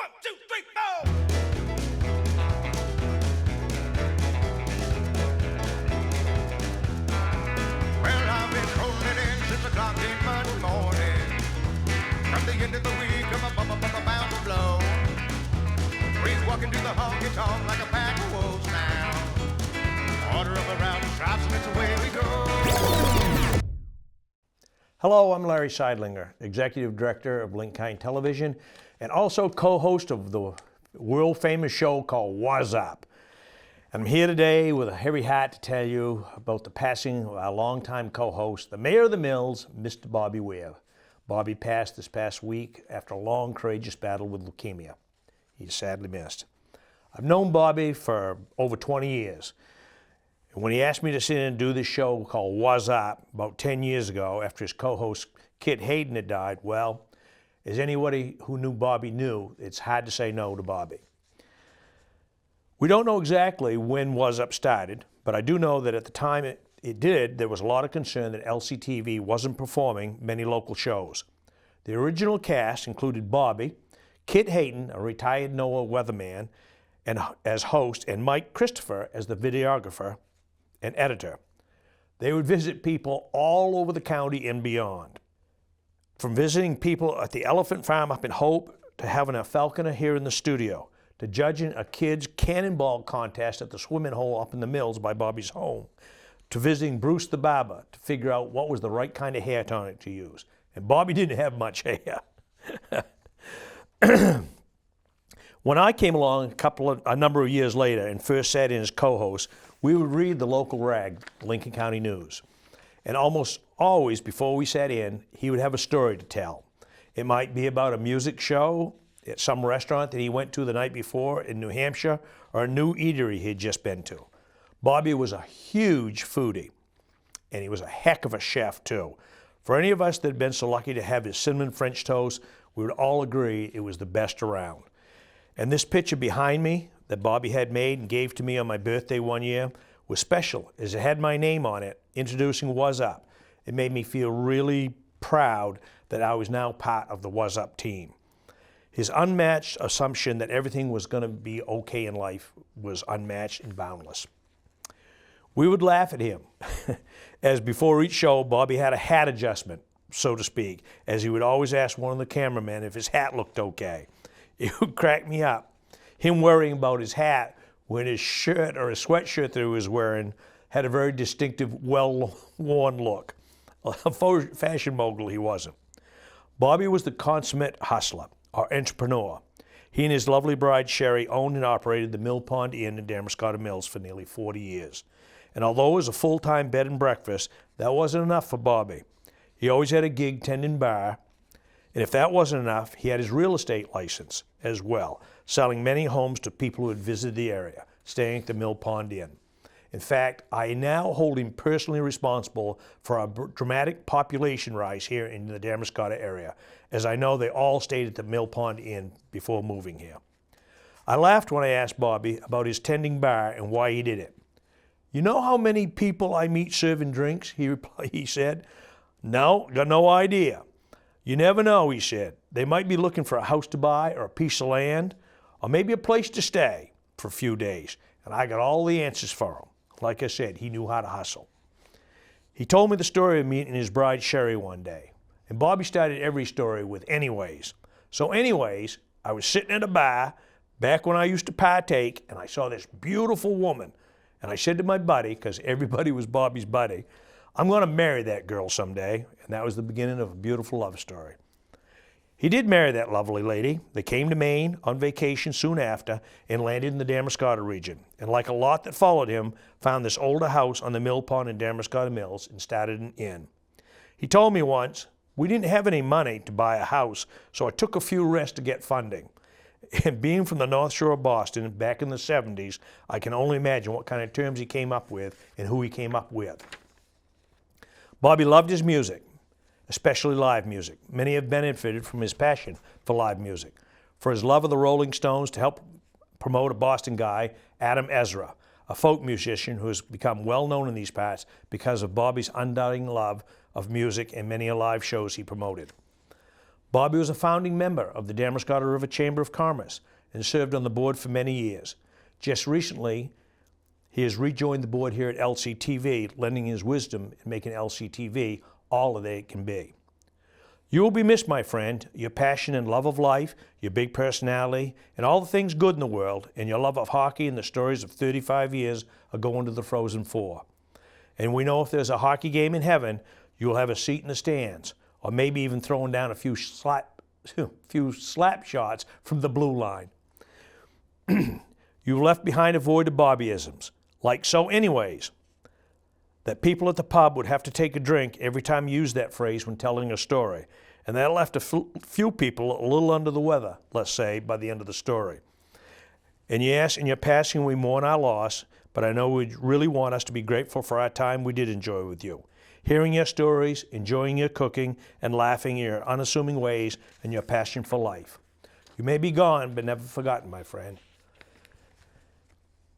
1, 2, 3, 4. Well, I've been rolling in since the clock came Monday morning. From the end of the week, I'm bound to blow. Breeze walking through the honky tonk like a pack of wolves now. Order of a round stripes and it's away we go. Hello, I'm Larry Seidlinger, Executive Director of Lincoln Television and also co-host of the world-famous show called Wuzzup. I'm here today with a heavy heart to tell you about the passing of our longtime co-host, the Mayor of the Mills, Mr. Bobby Whear. Bobby passed this past week after a long, courageous battle with leukemia. He's sadly missed. I've known Bobby for over 20 years. And when he asked me to sit in and do this show called Wuzzup about 10 years ago after his co-host Kit Hayden had died, well, as anybody who knew Bobby knew, it's hard to say no to Bobby. We don't know exactly when Wuzzup started, but I do know that at the time it did, there was a lot of concern that LCTV wasn't performing many local shows. The original cast included Bobby, Kit Hayden, a retired NOAA weatherman, and as host, and Mike Christopher as the videographer and editor. They would visit people all over the county and beyond. From visiting people at the Elephant Farm up in Hope, to having a falconer here in the studio, to judging a kid's cannonball contest at the swimming hole up in the Mills by Bobby's home, to visiting Bruce the barber to figure out what was the right kind of hair tonic to use. And Bobby didn't have much hair. When I came along a number of years later and first sat in as co-host, we would read the local rag, Lincoln County News. And almost always before we sat in, he would have a story to tell. It might be about a music show at some restaurant that he went to the night before in New Hampshire, or a new eatery he had just been to. Bobby was a huge foodie, and he was a heck of a chef too. For any of us that had been so lucky to have his cinnamon French toast, we would all agree it was the best around. And this picture behind me that Bobby had made and gave to me on my birthday one year was special, as it had my name on it, introducing Wuzzup. It made me feel really proud that I was now part of the Wuzzup team. His unmatched assumption that everything was going to be okay in life was unmatched and boundless. We would laugh at him, as before each show, Bobby had a hat adjustment, so to speak, as he would always ask one of the cameramen if his hat looked okay. It would crack me up. Him worrying about his hat when his shirt or his sweatshirt that he was wearing had a very distinctive, well-worn look. A fashion mogul he wasn't. Bobby was the consummate hustler, or entrepreneur. He and his lovely bride, Sherry, owned and operated the Mill Pond Inn in Damascotta Mills for nearly 40 years. And although it was a full-time bed and breakfast, that wasn't enough for Bobby. He always had a gig tending bar, and if that wasn't enough, he had his real estate license as well, selling many homes to people who had visited the area, staying at the Mill Pond Inn. In fact, I now hold him personally responsible for a dramatic population rise here in the Damascotta area, as I know they all stayed at the Mill Pond Inn before moving here. I laughed when I asked Bobby about his tending bar and why he did it. "You know how many people I meet serving drinks?" he said. "No, got no idea." "You never know," he said. "They might be looking for a house to buy or a piece of land or maybe a place to stay for a few days. And I got all the answers for them." Like I said, he knew how to hustle. He told me the story of meeting his bride Sherry one day. And Bobby started every story with anyways. So anyways, I was sitting at a bar back when I used to partake, and I saw this beautiful woman. And I said to my buddy, because everybody was Bobby's buddy, "I'm going to marry that girl someday." And that was the beginning of a beautiful love story. He did marry that lovely lady. They came to Maine on vacation soon after and landed in the Damascotta region. And like a lot that followed him, found this older house on the Mill Pond in Damascotta Mills and started an inn. He told me once, "We didn't have any money to buy a house, so I took a few rests to get funding." And being from the North Shore of Boston back in the 70s, I can only imagine what kind of terms he came up with and who he came up with. Bobby loved his music, especially live music. Many have benefited from his passion for live music. For his love of the Rolling Stones to help promote a Boston guy, Adam Ezra, a folk musician who has become well known in these parts because of Bobby's undying love of music and many live shows he promoted. Bobby was a founding member of the Damariscotta River Chamber of Commerce and served on the board for many years. Just recently, he has rejoined the board here at LCTV, lending his wisdom in making LCTV all that it can be. You will be missed, my friend. Your passion and love of life, your big personality, and all the things good in the world, and your love of hockey and the stories of 35 years are going to the Frozen Four. And we know if there's a hockey game in heaven, you'll have a seat in the stands, or maybe even throwing down a few slap shots from the blue line. You've left behind a void of Bobbyisms, like so anyways, that people at the pub would have to take a drink every time you use that phrase when telling a story. And that left a few people a little under the weather, let's say, by the end of the story. And yes, in your passing we mourn our loss, but I know you really want us to be grateful for our time we did enjoy with you. Hearing your stories, enjoying your cooking, and laughing in your unassuming ways and your passion for life. You may be gone, but never forgotten, my friend.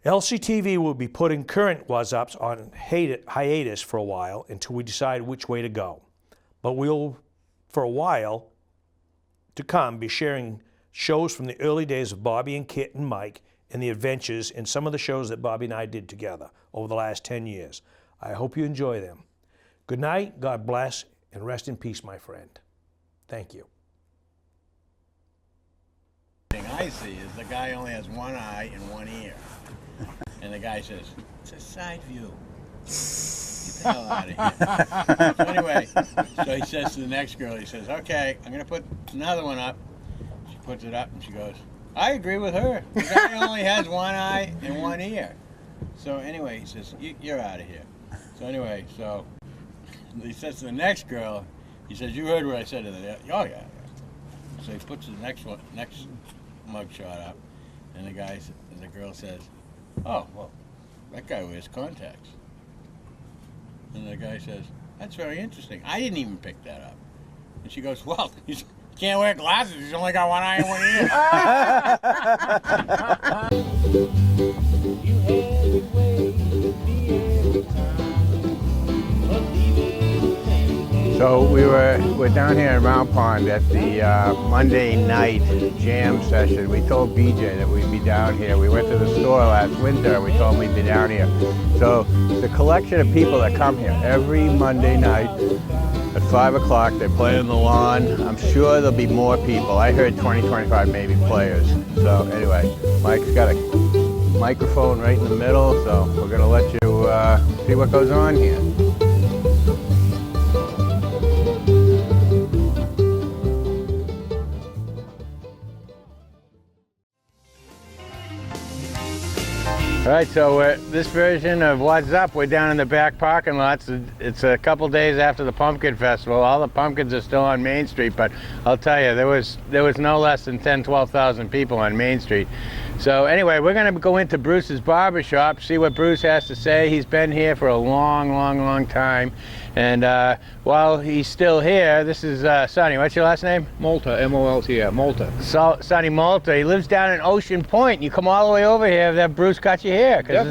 LCTV will be putting current Wuzzups on hiatus for a while until we decide which way to go. But we'll, for a while to come, be sharing shows from the early days of Bobby and Kit and Mike and the adventures in some of the shows that Bobby and I did together over the last 10 years. I hope you enjoy them. Good night, God bless, and rest in peace, my friend. Thank you. The thing I see is the guy only has one eye and one ear. And the guy says, it's a side view. Get the hell out of here. So anyway, so he says to the next girl, he says, okay, I'm going to put another one up. She puts it up and she goes, I agree with her. The guy only has one eye and one ear. So anyway, he says, you're out of here. So anyway, so he says to the next girl, he says, you heard what I said to the, oh yeah. So he puts the next mug shot up, and the girl says, oh, well, that guy wears contacts. And the guy says, that's very interesting. I didn't even pick that up. And she goes, well, he can't wear glasses. He's only got one eye and one ear. You had your way with me every time, but leaving. So we're down here in Round Pond at the Monday night jam session. We told BJ that we'd be down here. We went to the store last winter. We told him we'd be down here. So the collection of people that come here every Monday night at 5 o'clock, they play on the lawn. I'm sure there'll be more people. I heard 20, 25 maybe players. So anyway, Mike's got a microphone right in the middle, so we're gonna let you see what goes on here. All right, so this version of Wuzzup, we're down in the back parking lots. It's a couple days after the Pumpkin Festival. All the pumpkins are still on Main Street, but I'll tell you, there was no less than 10, 12,000 people on Main Street. So anyway, we're gonna go into Bruce's barber shop, see what Bruce has to say. He's been here for a long, long, long time. And while he's still here, this is Sonny. What's your last name? Malta, M-O-L-T-A, Malta. So, Sonny Malta. He lives down in Ocean Point. You come all the way over here, that Bruce cut your hair, because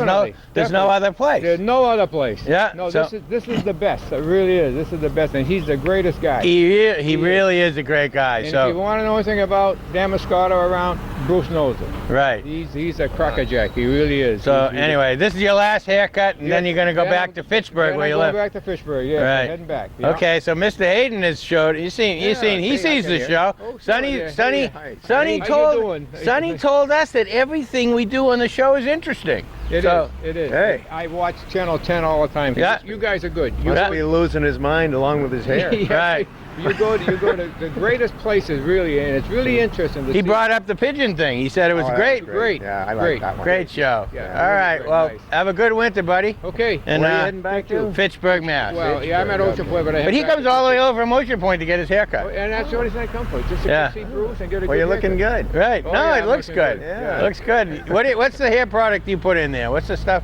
there's no other place. There's no other place. Yeah. No, so, this is the best. It really is. This is the best, and he's the greatest guy. He really is a great guy. And so if you want to know anything about Damariscotta around, Bruce knows it. Right. He's a crackerjack. He really is. So anyway, this is your last haircut, and then you're going to go back to Fitchburg where you live. Back to Fitchburg. Yeah. Right. Heading back. Yeah. Okay, so Mr. Hayden has showed. He sees the show. Oh, Sonny told us that everything we do on the show is interesting. It is. Hey. I watch Channel 10 all the time. Yeah. You guys are good. You must be losing his mind along with his hair. Yeah. Right. You go to the greatest places, really, and it's really interesting. He brought up the pigeon thing. He said it was great. Great. Yeah, I like that one. Great show. Yeah, all right. great. Well, Nice. have a good winter, buddy. Okay. And Where are you heading back to? Fitchburg, Mass. Well, yeah, I'm at Ocean Point, but But he comes all the way over from Ocean Point to get his haircut. And that's the only thing I come for, just to see Bruce and get a Well, good you're looking haircut. good. Right. Oh, No, yeah, it I'm looks looking good. good. Yeah. Looks good. What's the hair product you put in there? What's the stuff?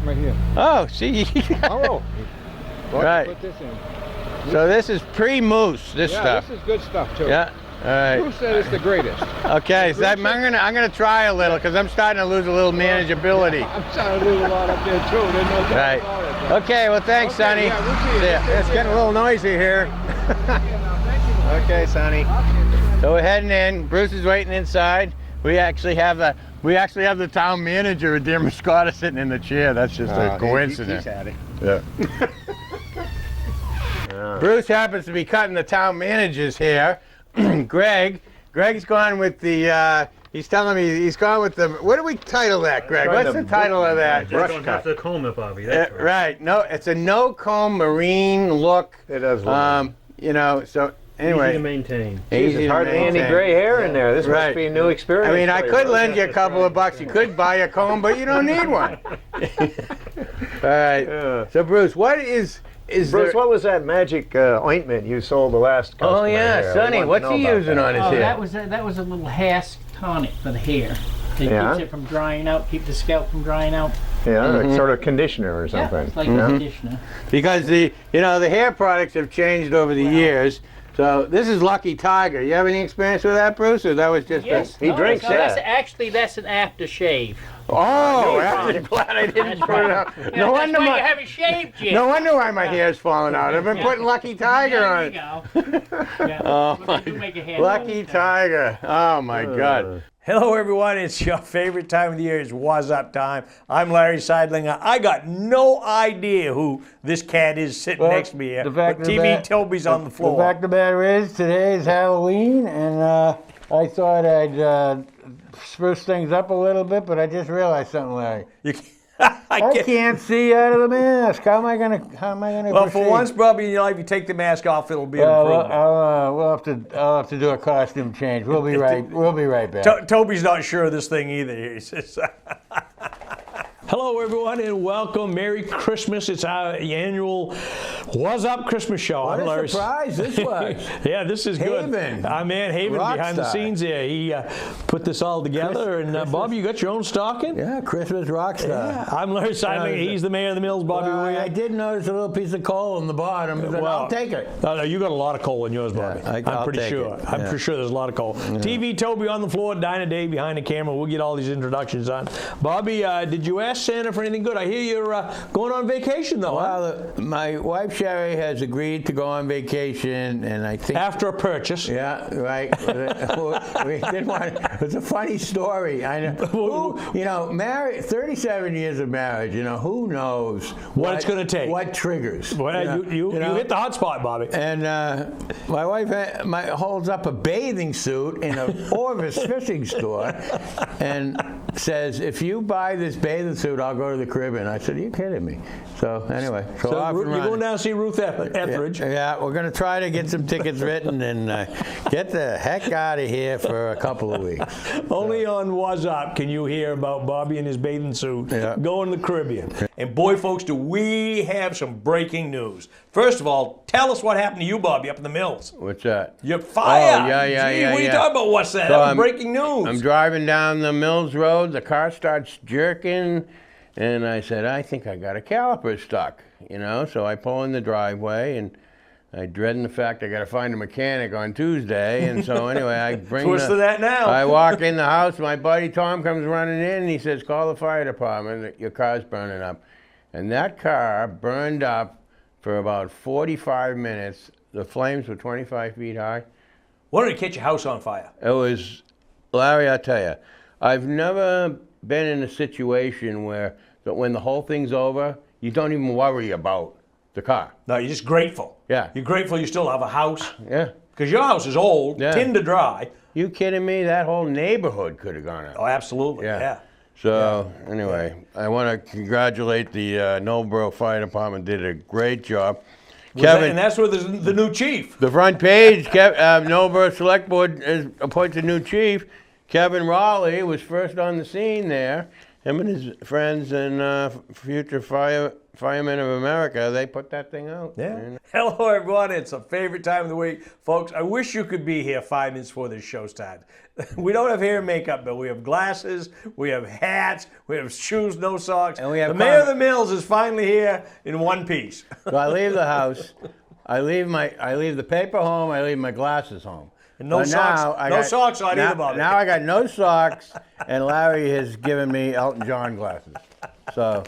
Right here. Oh, see. Oh. Right. Put this in. So this is pre-mousse, this Yeah, stuff. this is good stuff, too. Yeah. All right. Bruce said it's the greatest. Okay, so I'm gonna try a little because I'm starting to lose a little manageability. I'm trying to lose a lot up there, too. There's no doubt Right. about it. Okay. Well, thanks, Sonny. Yeah, we'll see you. See ya. It's getting a little noisy here. Thank you. Okay, Sonny. So we're heading in. Bruce is waiting inside. We actually have the town manager of Dear Muscata sitting in the chair. That's just a coincidence. He's at it. Yeah. Bruce happens to be cutting the town manager's hair. Greg's gone with the. He's telling me he's gone with the. What do we title that, Greg? What's the title of that? You don't have to comb it, Bobby. That's right. Right. No, it's a no comb marine look. It does look You know. So anyway. Easy to maintain. There's hardly any gray hair in there. This Right. must be a new experience. I mean, I for you. could lend you a couple of bucks. You could buy a comb, but you don't need one. All right. Yeah. So Bruce, what is Bruce, there? what was that magic ointment you sold the last customer? Oh yeah, here? I Sonny, want to what's know he about using that. on his Oh, hair? that was a little hair tonic for the hair. It Yeah? keeps it from drying out, keep the scalp from drying out. Yeah, like sort of conditioner or Yeah, something. it's like a conditioner. Because the hair products have changed over the years. So this is Lucky Tiger. You have any experience with that, Bruce, or that was just Yes, He drinks that's that. actually that's an aftershave. Oh, I'm glad I didn't put it out. Yeah, No wonder that's why you my haven't shaved yet. no wonder why my hair's falling out. I've been putting Lucky Tiger on it. There you go. Yeah, Oh we my do make a hair. Lucky Tiger. Oh my God. Hello, everyone. It's your favorite time of the year. It's Wuzzup time. I'm Larry Seidlinger. I got no idea who this cat is sitting next to me here. But TV Toby's on the floor. The fact of the matter is, today is Halloween, and I thought I'd spruce things up a little bit, but I just realized something, Larry. You I can't see out of the mask. How am I gonna Well, proceed? for once, probably in your life, you take the mask off, it'll be an Well, improvement. I'll have to do a costume change. We'll be right back. Toby's not sure of this thing either. He says, hello, everyone, and welcome. Merry Christmas. It's our annual What's Up Christmas show. What I'm a Larry. surprise this was. Yeah, this is good. Haven. Our man Haven Rock behind the star. scenes here. He put this all together. And Bobby, you got your own stocking? Yeah, Christmas rock star. Yeah. I'm Larry Seidlinger. He's the mayor of the Mills, Bobby Well, Whear. I did notice a little piece of coal on the bottom. But I'll take it. No, you got a lot of coal in yours, Bobby. Yeah, I'm I'll pretty take sure. it. I'm Yeah. pretty sure there's a lot of coal. TV Toby on the floor, Dinah Dave behind the camera. We'll get all these introductions on. Bobby, did you ask Santa for anything good? I hear you're going on vacation, though. Huh? Well, my wife Sherry has agreed to go on vacation, and I think After a purchase. Yeah, right. We didn't want. It's a funny story. I know. You know, married 37 years of marriage. You know, who knows What it's gonna take. What triggers? Well, you know? hit the hot spot, Bobby. And my wife holds up a bathing suit in a Orvis fishing store, and says, "If you buy this bathing suit, I'll go to the Caribbean." I said, "Are you kidding me?" So anyway, So off and you're running. going down to see Ruth Etheridge. Yeah, we're going to try to get some tickets written and get the heck out of here for a couple of weeks. Only on What's Up can you hear about Bobby and his bathing suit Yeah. going to the Caribbean. And boy, folks, do we have some breaking news. First of all, tell us what happened to you, Bobby, up in the Mills. What's that? Your fire. Oh, yeah. Gee, what are you yeah. talking about? What's that? So That was breaking news. I'm driving down the Mills Road. The car starts jerking, and I said, I think I got a caliper stuck. You know, so I pull in the driveway, and I dreading the fact I got to find a mechanic on Tuesday. And so anyway, I bring Twist to that now. I walk in the house. My buddy Tom comes running in, and he says, "Call the fire department. Your car's burning up." And that car burned up for about 45 minutes. The flames were 25 feet high. Why don't you catch your house on fire? It was, Larry, I'll tell you, I've never been in a situation where when the whole thing's over, you don't even worry about the car. No, you're just grateful. Yeah. You're grateful you still have a house. Yeah. Because your house is old, Yeah. tin to dry. You kidding me? That whole neighborhood could have gone up. Oh, absolutely. Yeah. So anyway, I want to congratulate the Nobleboro Fire Department. Did a great job. And that's where the new chief. The front page, Nobleboro Select Board appoints a new chief. Kevin Raleigh was first on the scene there. Him and his friends and future firemen of America, they put that thing out. Yeah. Hello, everyone. It's a favorite time of the week. Folks, I wish you could be here 5 minutes before this show starts. We don't have hair and makeup, but we have glasses, we have hats, we have shoes, no socks. And we have the mayor of the Mills is finally here in one piece. So I leave the house. I leave the paper home. I leave my glasses home. And no But socks. now I No got- socks on now, either, Bobby. Now I got no socks, and Larry has given me Elton John glasses. So,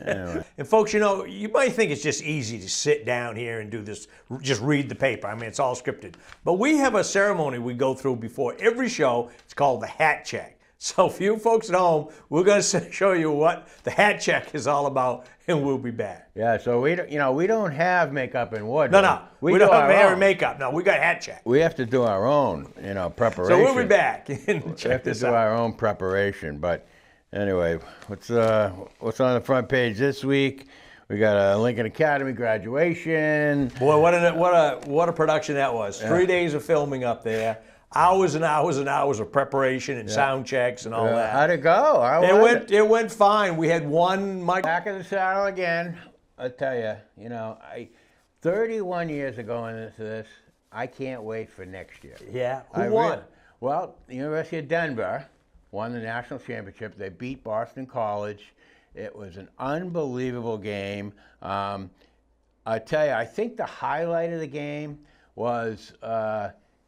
anyway. And folks, you know, you might think it's just easy to sit down here and do this, just read the paper. I mean, it's all scripted. But we have a ceremony we go through before every show. It's called the hat check. So for you folks at home, we're going to show you what the hat check is all about, and we'll be back. Yeah, so we don't have makeup and wood. No, we don't have hair and makeup. No, we got hat check. We have to do our own, preparation. So we'll be back and We check have to this do out. our own preparation. But anyway, what's on the front page this week? We got a Lincoln Academy graduation. Boy, what a production that was. 3 days of filming up there. Hours and hours and hours of preparation and sound checks and all that. How'd it go? How was it? It went fine. We had one mic. Back in the saddle again. I tell you, 31 years ago into this, I can't wait for next year. Yeah. Who won? Well, the University of Denver won the national championship. They beat Boston College. It was an unbelievable game. I tell you, I think the highlight of the game was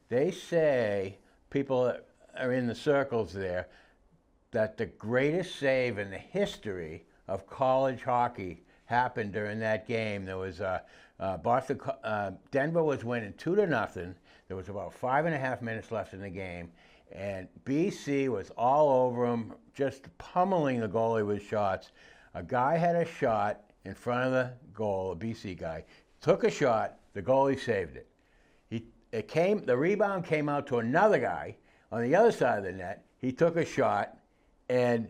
they say, people that are in the circles there, that the greatest save in the history of college hockey happened during that game. There was Denver was winning 2-0. There was about 5.5 minutes left in the game, and BC was all over them, just pummeling the goalie with shots. A guy had a shot in front of the goal, a BC guy, took a shot, the goalie saved it. The rebound came out to another guy on the other side of the net. He took a shot, and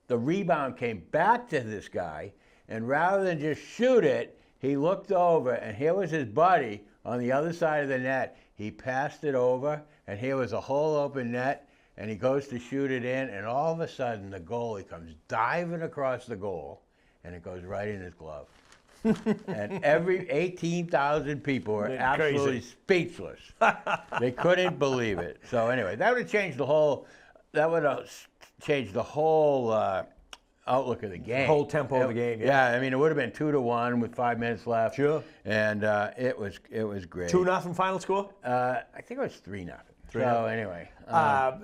the rebound came back to this guy, and rather than just shoot it, he looked over, and here was his buddy on the other side of the net. He passed it over, and here was a whole open net, and he goes to shoot it in, and all of a sudden the goalie comes diving across the goal, and it goes right in his glove. And every 18,000 people were absolutely speechless. They couldn't believe it. So anyway, that would have changed the whole outlook of the game. The whole tempo of the game. Yeah, I mean, it would have been 2-1 with 5 minutes left. Sure. And it was great. 2-0 final score? I think it was 3-0. So anyway.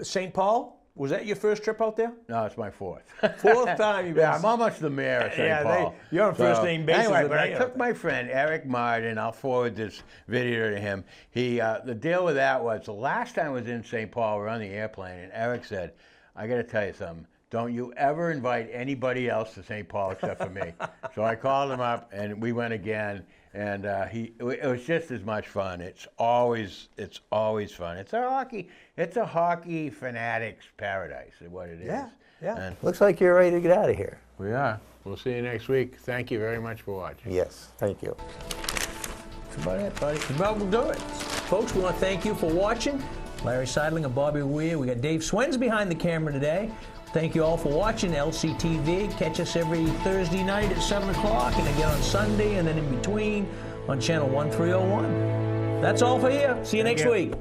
St. Paul, was that your first trip out there? No, it's my fourth. Fourth time you've been. Yeah, I'm almost the mayor of St. Paul. You're on first name basis. Anyway, with but the I mayor. took my friend Eric Martin. I'll forward this video to him. The deal with that was the last time I was in St. Paul, we were on the airplane, and Eric said, "I got to tell you something. Don't you ever invite anybody else to St. Paul except for me." So I called him up, and we went again. And it was just as much fun. It's always fun. It's a hockey fanatic's paradise, is what it is. Yeah. And Looks like you're ready to get out of here. we are. We'll see you next week. Thank you very much for watching. Yes, thank you. That's about it, buddy. Well, we'll do it. Folks, we want to thank you for watching. Larry Seidling and Bobby Whear. We got Dave Swens behind the camera today. Thank you all for watching LCTV. Catch us every Thursday night at 7 o'clock and again on Sunday and then in between on channel 1301. That's all for here. See you next week.